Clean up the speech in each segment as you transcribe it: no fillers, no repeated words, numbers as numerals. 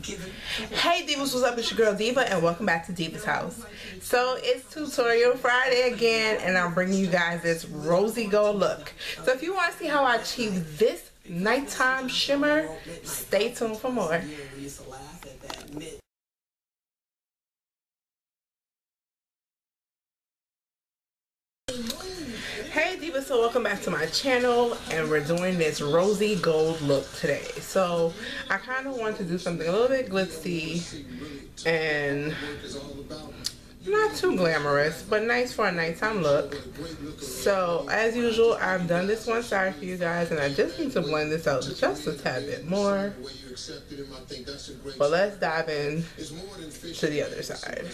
Hey Divas, what's up? It's your girl Diva and welcome back to Diva's house. So it's Tutorial Friday again and I'm bringing you guys this rosy gold look. So if you want to see how I achieve this nighttime shimmer, stay tuned for more. Hey Divas, so welcome back to my channel and we're doing this rosy gold look today. So I kind of want to do something a little bit glitzy and not too glamorous, but nice for a nighttime look. So as usual, I've done this one side for you guys and I just need to blend this out just a tad bit more. But let's dive in to the other side.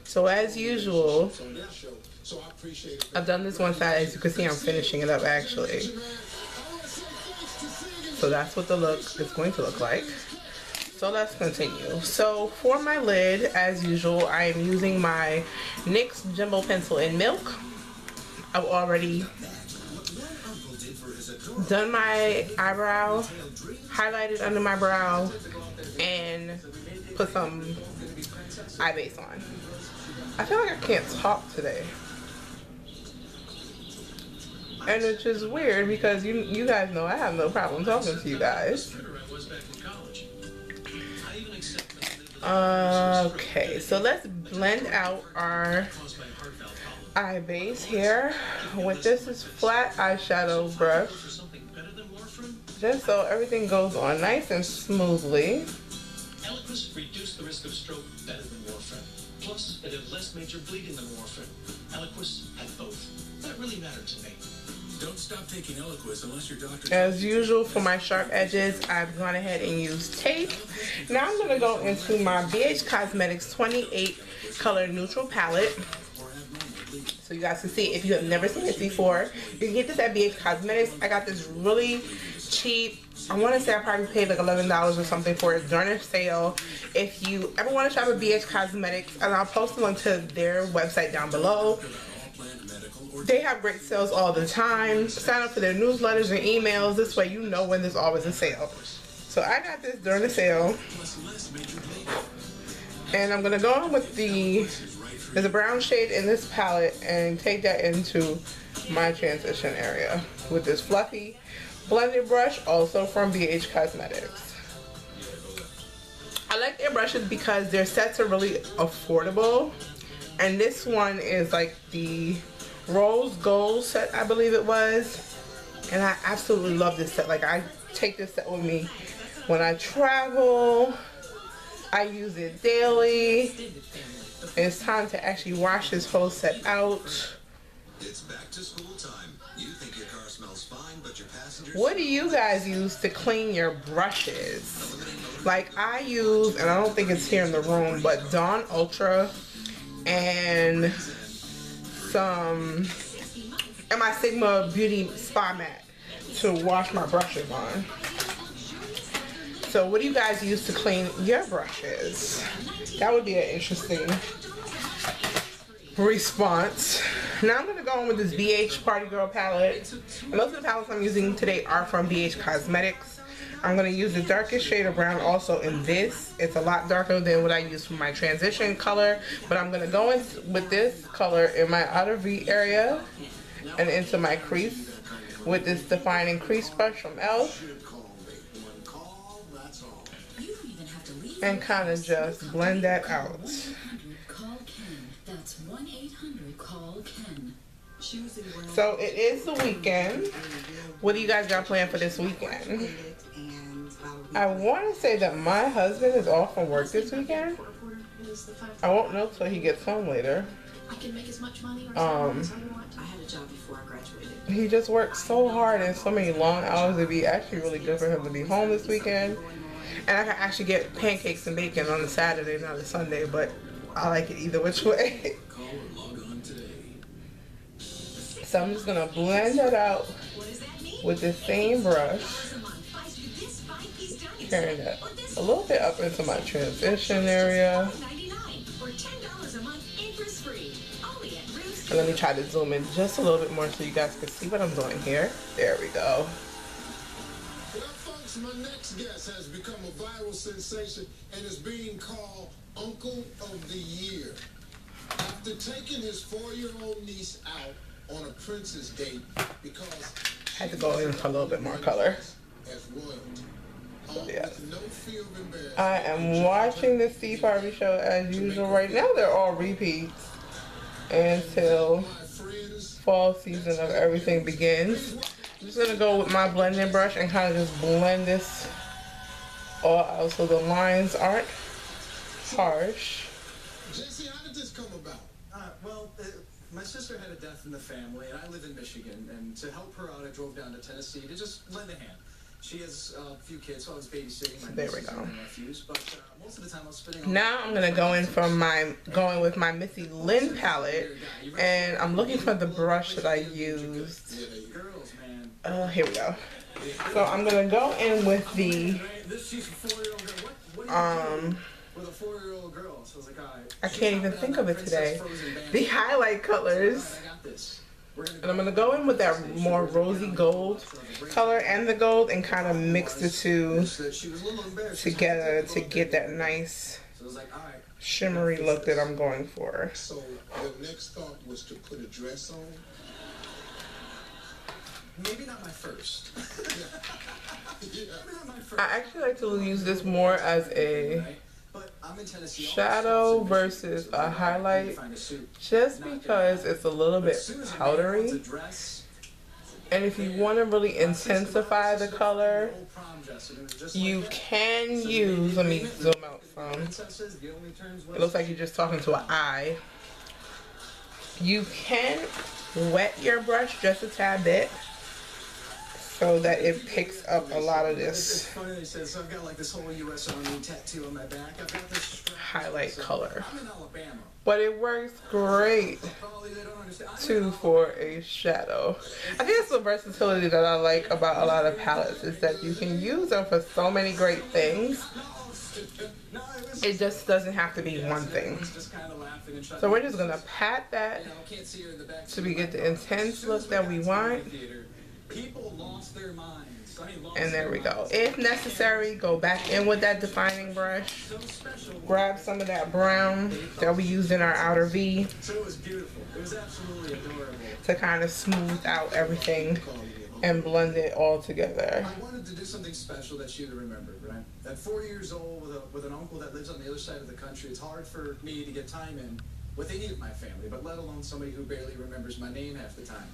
So as usual, I've done this one side. As you can see, I'm finishing it up actually. So that's what the look is going to look like. So let's continue. So for my lid, as usual, I am using my NYX Jumbo Pencil in Milk. I've already done my eyebrow, highlighted under my brow, and put some eye base on. I feel like I can't talk today. And which is weird because you guys know I have no problem talking to you guys. Okay, so let's blend out our eye base here with this flat eyeshadow brush, just so everything goes on nice and smoothly. Eliquis reduced the risk of stroke better than warfarin. Plus, it had less major bleeding than warfarin. Eliquis had both. That really mattered to me. Don't stop taking Eliquis unless your doctor. As usual, for my sharp edges, I've gone ahead and used tape. Now I'm going to go into my BhCosmetics 28 color neutral palette. So you guys can see, if you have never seen this before, you can get this at BhCosmetics. I got this really cheap. I want to say I probably paid like $11 or something for it during a sale. If you ever want to shop at BhCosmetics, and I'll post a link to their website down below. They have great sales all the time. Sign up for their newsletters and emails. This way you know when there's always a sale. So I got this during the sale. And I'm going to go in with there's a brown shade in this palette and take that into my transition area with this fluffy blended brush, also from BhCosmetics. I like their brushes because their sets are really affordable. And this one is like the rose gold set, I believe it was, and I absolutely love this set. Like, I take this set with me when I travel. I use it daily. It's time to actually wash this whole set out. It's back to school time. You think your car smells fine, but your passengers... What do you guys use to clean your brushes? Like, I use, and I don't think it's here in the room, but Dawn Ultra and my Sigma Beauty Spa Mat to wash my brushes on. So what do you guys use to clean your brushes? That would be an interesting response. Now I'm going to go in with this BH Party Girl palette. And most of the palettes I'm using today are from BhCosmetics. I'm going to use the darkest shade of brown also in this. It's a lot darker than what I use for my transition color. But I'm going to go in with this color in my outer V area and into my crease with this defining crease brush from e.l.f. And kind of just blend that out. So it is the weekend. What do you guys got planned for this weekend? I want to say that my husband is off from work this weekend. I won't know till he gets home later. He just works so hard and so many long hours. It'd be actually really good for him to be home this weekend. And I can actually get pancakes and bacon on a Saturday, not a Sunday, but I like it either which way. So I'm just going to blend it out with the same brush. Carrying that a little bit up into my transition area. And let me try to zoom in just a little bit more so you guys can see what I'm doing here. There we go. My next guest has become a viral sensation and is being called Uncle of the Year. After taking his 4-year-old niece out on a princess date because I had to go in for a little bit more color. As royalty. So yes. No fear of embarrassment. I am watching the Steve Harvey show as usual right now. They're all repeats until fall season of everything begins. I'm just gonna go with my blending brush and kind of just blend this all out so the lines aren't harsh. JC, how did this come about? Well, my sister had a death in the family, and I live in Michigan. And to help her out, I drove down to Tennessee to just lend a hand. She has a few kids, so I was babysitting my nieces and nephews. But most of the time, I was spending. Now I'm gonna go in from going with my Missy Lynn palette, and I'm looking for the brush that I used. Here we go. So I'm gonna go in with the with a 4-year-old girl, so I was like, I can't even think of it today. The highlight colors. And I'm going to go in with that more rosy gold color and the gold and kind of mix the two together to get that nice shimmery look that I'm going for. So your next thought was to put a dress on? Maybe not my first. I actually like to use this more as a shadow versus a highlight, just because it's a little bit powdery. And if you want to really intensify the color, you can use, let me zoom out some, it looks like you're just talking to an eye. You can wet your brush just a tad bit so that it picks up a lot of this highlight color. But it works great too for a shadow. I think that's the versatility that I like about a lot of palettes, is that you can use them for so many great things. It just doesn't have to be one thing. So we're just gonna pat that so we get the intense look that we want. People lost their minds. And there we go. If necessary, go back in with that defining brush. Grab some of that brown that we used in our outer V to kind of smooth out everything and blend it all together. I wanted to do something special that she'd remember, right? At 4 years old with an uncle that lives on the other side of the country, it's hard for me to get time in with any of my family, but let alone somebody who barely remembers my name half the time.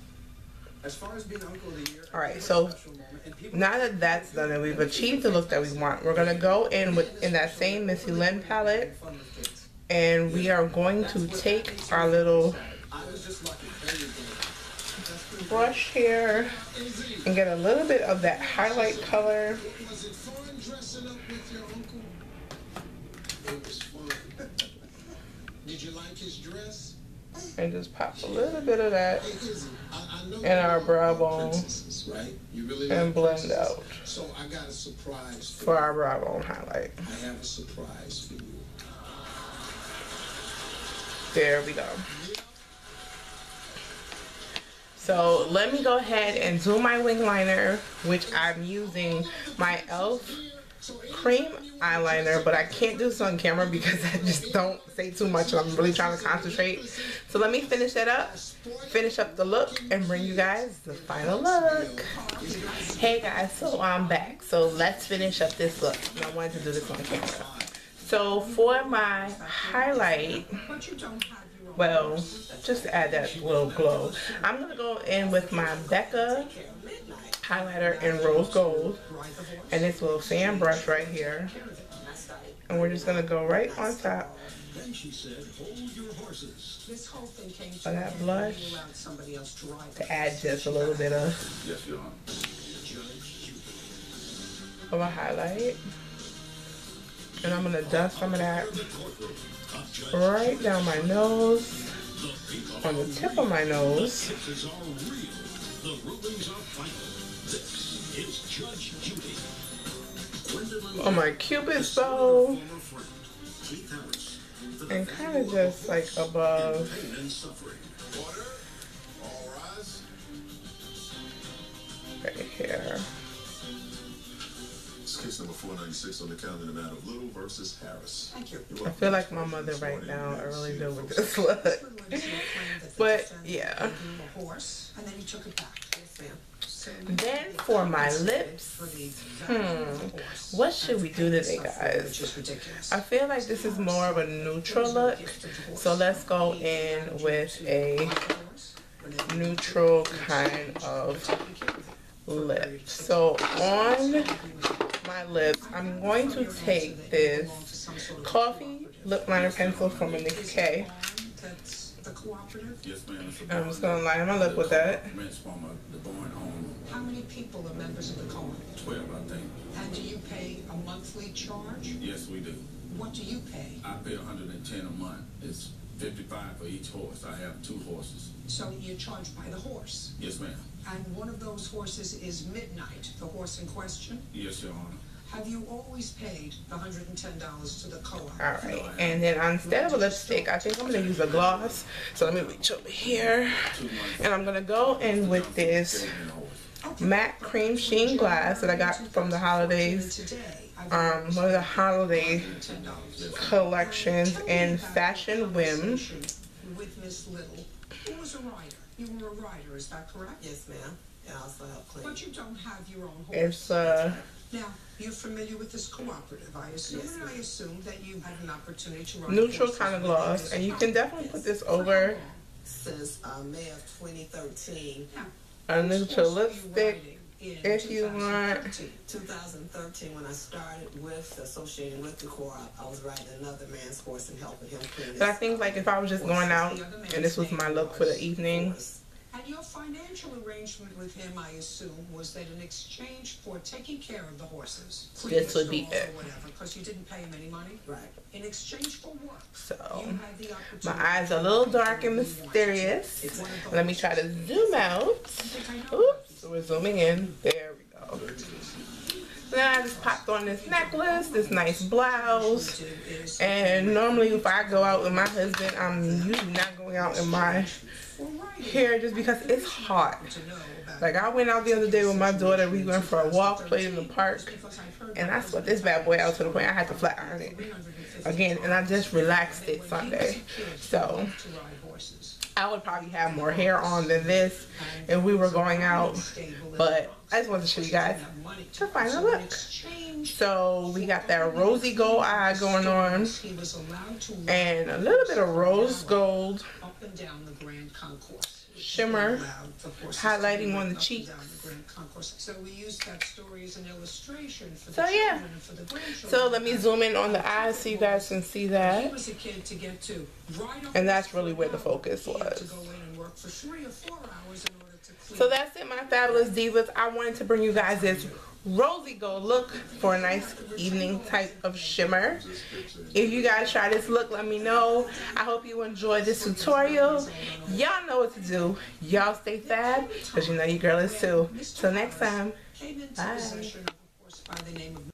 As far as being Uncle of the Year, alright, so now that that's done and we've achieved the look that we want, we're going to go in that same Missy Lynn palette, and we are going to take our little brush here and get a little bit of that highlight color. Was it fun dressing up with your uncle? It was fun. Did you like his dress? And just pop a little bit of that in our brow bone and blend out So I got a surprise for our brow bone highlight. I have a surprise for you. There we go. So let me go ahead and do my wing liner, which I'm using my e.l.f. cream eyeliner, but I can't do this on camera because I just don't say too much and I'm really trying to concentrate. So let me finish that up, finish up the look, and bring you guys the final look. Hey guys, so I'm back. So let's finish up this look. I wanted to do this on camera. So for my highlight, well, just to add that little glow, I'm going to go in with my Becca highlighter in rose gold and this little fan brush right here, and we're just going to go right on top of that blush to add just a little bit of a highlight. And I'm going to dust some of that right down my nose, on the tip of my nose. On my cupid's bow, and kind of just like above right here. Case number 496 on the calendar, the matter of Little versus Harris. Thank you. I feel like my mother right now. I really do with this look. But yeah. And then he took it back. Yes, ma'am. Then for my lips, what should we do today, guys? I feel like this is more of a neutral look, so let's go in with a neutral kind of lip. So on my lips, I'm going to take this coffee lip liner pencil from a Nicki K. Yes, ma'am. I'm just going to line my lip with that. How many people are members of the Cohen? 12, I think. And do you pay a monthly charge? Yes, we do. What do you pay? I pay 110 a month. It's 55 for each horse. I have 2 horses. So you're charged by the horse? Yes, ma'am. And one of those horses is Midnight, the horse in question? Yes, Your Honor. Have you always paid the $110 to the co-op? Alright, and then instead of a lipstick, I think I'm going to use a gloss. So let me reach over here. And I'm going to go in with this matte cream sheen glass that I got from the holidays. One of the holiday collections in Fashion Whim. With Miss Little, who was a rider. You were a rider, is that correct? Yes, ma'am. And also help clean. But you don't have your own horse. It's Now, you're familiar with this cooperative, I assume, Yes, and I assume that you had an opportunity to run neutral kind of gloss, and you can definitely put this over Since May of 2013. a neutral lipstick if you want. 2013, when I started with associating with the co-op, I was riding another man's horse and helping him clean his But I think like if I was just going out and this was my look for the evening. horse. And your financial arrangement with him, I assume, was that in exchange for taking care of the horses, This would be it. or whatever, because you didn't pay him any money. Right. In exchange for what? So You had the opportunity. my eyes are a little dark and mysterious. Let me try to zoom out. Oops, so we're zooming in. There we go. So then I just popped on this necklace, this nice blouse. And normally if I go out with my husband, I'm usually not going out in my hair just because it's hot. Like I went out the other day with my daughter. We went for a walk, played in the park, and I sweat this bad boy out to the point I had to flat iron it again. And I just relaxed it Sunday, so I would probably have more hair on than this if we were going out. But I just wanted to show you guys the final look. So we got that rosy gold eye going on, and a little bit of rose gold shimmer highlighting on the cheeks. So we use that story as an illustration for the So yeah. children and for the grandchildren. So let me zoom in on the eyes so you guys can see that. He was a kid to get to ride And that's really where the focus He had to was. go in and work for 3 or 4 hours in order to clean. So that's it, my fabulous divas. I wanted to bring you guys this rosy gold look for a nice evening type of shimmer. If you guys try this look, let me know. I hope you enjoyed this tutorial. Y'all know what to do. Y'all stay fab, because you know your girl is too. Till next time, Came into bye. possession of a horse by the name of